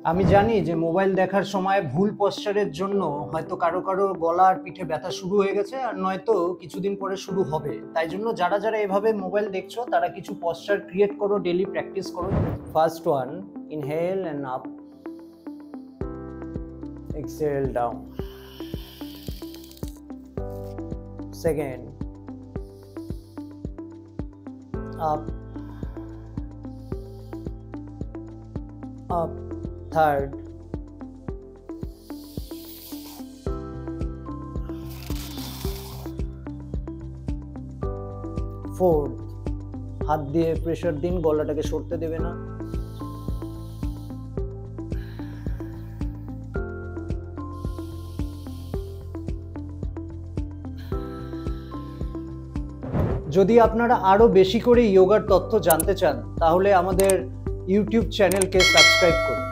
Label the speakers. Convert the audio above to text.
Speaker 1: আমি জানি যে মোবাইল দেখার সময় ভুল পশ্চারের জন্য হয়তো কারো কারো গলা আর পিঠে ব্যথা শুরু হয়ে গেছে, আর নয়তো কিছুদিন পরে শুরু হবে। তাই জন্য যারা যারা এভাবে মোবাইল দেখছো তারা কিছু পশ্চার ক্রিয়েট করো, ডেলি প্র্যাকটিস করো। First one, inhale and up, exhale down. Second, up up. Third, fourth, হাত দিয়ে প্রেসার দিন, গলাটাকে সরতে দেবে না। যদি আপনারা আরো বেশি করে যোগার তথ্য জানতে চান তাহলে আমাদের ইউটিউব চ্যানেলকে সাবস্ক্রাইব করুন।